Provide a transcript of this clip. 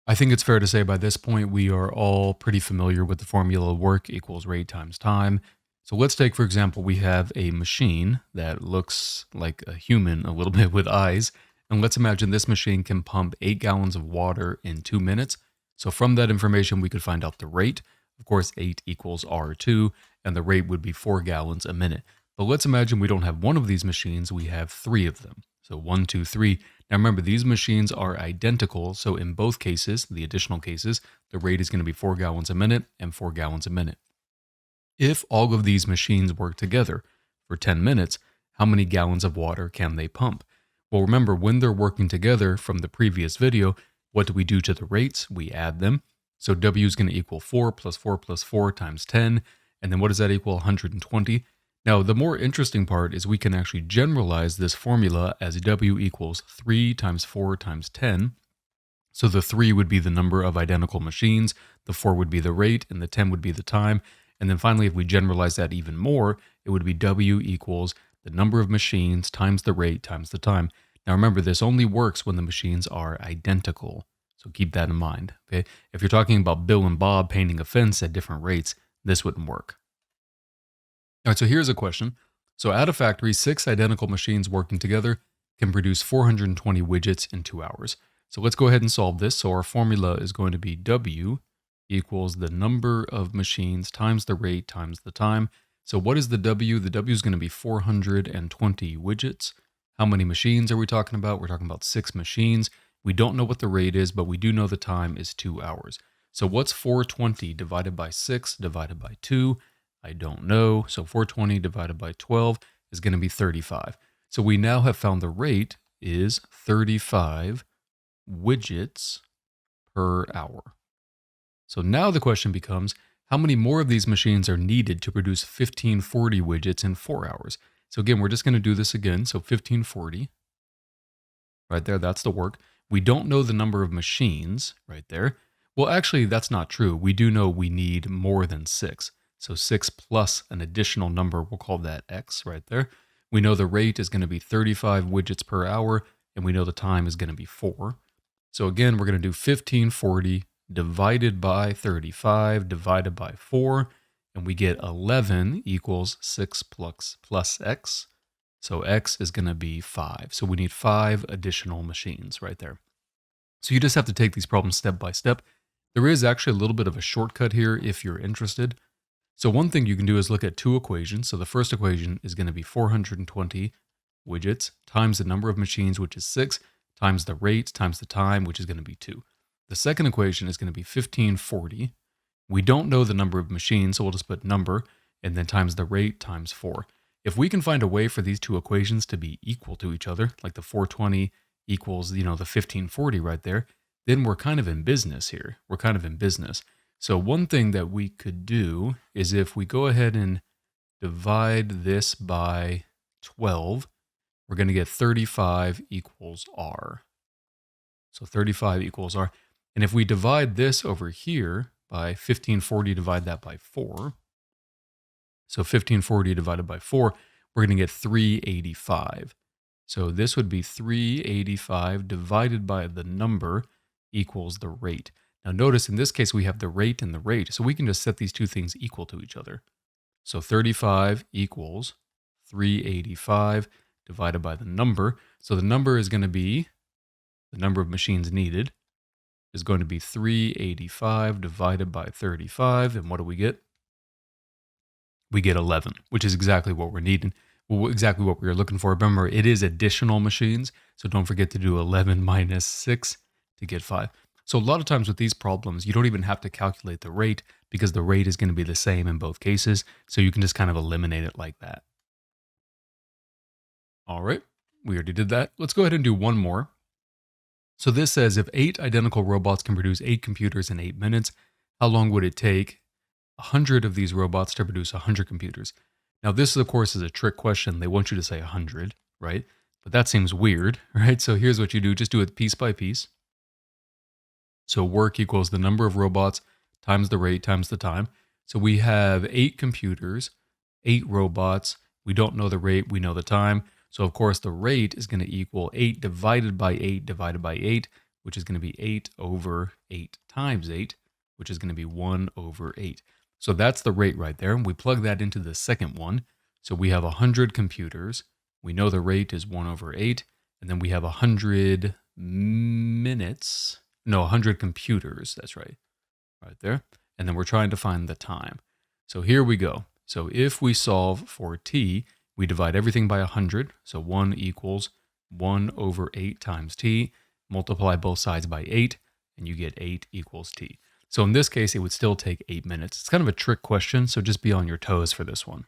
I think it's fair to say by this point we are all pretty familiar with the formula work equals rate times time. So let's take, for example, we have a machine that looks like a human a little bit with eyes. And let's imagine this machine can pump 8 gallons of water in 2 minutes. So from that information, we could find out the rate. Of course, 8 equals R2, and the rate would be 4 gallons a minute. But let's imagine we don't have one of these machines, we have 3 of them. So 1, 2, 3. Now remember, these machines are identical, so in both cases, the additional cases, the rate is going to be 4 gallons a minute and 4 gallons a minute. If all of these machines work together for 10 minutes, how many gallons of water can they pump? Well, remember, when they're working together from the previous video, what do we do to the rates? We add them. So W is going to equal 4 plus 4 plus 4 times 10. And then what does that equal? 120. Now, the more interesting part is we can actually generalize this formula as W equals 3 times 4 times 10. So the 3 would be the number of identical machines, the 4 would be the rate, and the 10 would be the time. And then finally, if we generalize that even more, it would be W equals the number of machines times the rate times the time. Now remember, this only works when the machines are identical. So keep that in mind. Okay? If you're talking about Bill and Bob painting a fence at different rates, this wouldn't work. All right, so here's a question. So at a factory, 6 identical machines working together can produce 420 widgets in 2 hours. So let's go ahead and solve this. So our formula is going to be W equals the number of machines times the rate times the time. So what is the W? The W is going to be 420 widgets. How many machines are we talking about? We're talking about 6 machines. We don't know what the rate is, but we do know the time is 2 hours. So what's 420 divided by 6 divided by 2? I don't know. So 420 divided by 12 is going to be 35. So we now have found the rate is 35 widgets per hour. So now the question becomes, how many more of these machines are needed to produce 1540 widgets in 4 hours? So again, we're just going to do this again. So 1540, right there, that's the work. We don't know the number of machines right there. Well, actually, that's not true. We do know we need more than 6. So 6 plus an additional number, we'll call that X right there. We know the rate is going to be 35 widgets per hour, and we know the time is going to be 4. So again, we're going to do 1540 divided by 35 divided by 4, and we get 11 equals 6 plus X. So X is going to be 5. So we need 5 additional machines right there. So you just have to take these problems step by step. There is actually a little bit of a shortcut here if you're interested. So one thing you can do is look at 2 equations. So the first equation is going to be 420 widgets times the number of machines, which is 6, times the rate times the time, which is going to be 2. The second equation is going to be 1540. We don't know the number of machines, so we'll just put number and then times the rate times 4. If we can find a way for these 2 equations to be equal to each other, like the 420 equals, the 1540 right there, then we're kind of in business here. We're kind of in business. So one thing that we could do is if we go ahead and divide this by 12, we're going to get 35 equals R. So 35 equals R. And if we divide this over here by 1540, divide that by 4. So 1540 divided by 4, we're going to get 385. So this would be 385 divided by the number equals the rate. Now notice in this case we have the rate and the rate, so we can just set these two things equal to each other. So 35 equals 385 divided by the number. So the number is going to be, the number of machines needed is going to be 385 divided by 35. And what do we get? We get 11, which is exactly what we're needing. Well, exactly what we were looking for. Remember, it is additional machines, so don't forget to do 11 minus 6 to get 5. So a lot of times with these problems, you don't even have to calculate the rate because the rate is going to be the same in both cases. So you can just kind of eliminate it like that. All right, we already did that. Let's go ahead and do one more. So this says if 8 identical robots can produce 8 computers in 8 minutes, how long would it take 100 of these robots to produce 100 computers? Now this, of course, is a trick question. They want you to say 100, right? But that seems weird, right? So here's what you do. Just do it piece by piece. So work equals the number of robots times the rate times the time. So we have 8 computers, 8 robots. We don't know the rate, we know the time. So of course the rate is going to equal 8 divided by 8 divided by 8, which is going to be 8 over 8 times 8, which is going to be 1 over 8. So that's the rate right there. And we plug that into the second one. So we have 100 computers. We know the rate is 1 over 8. And then we have 100 minutes. No, 100 computers. That's right. Right there. And then we're trying to find the time. So here we go. So if we solve for t, we divide everything by 100. So 1 equals 1 over 8 times t. Multiply both sides by 8, and you get 8 equals t. So in this case, it would still take 8 minutes. It's kind of a trick question, so just be on your toes for this one.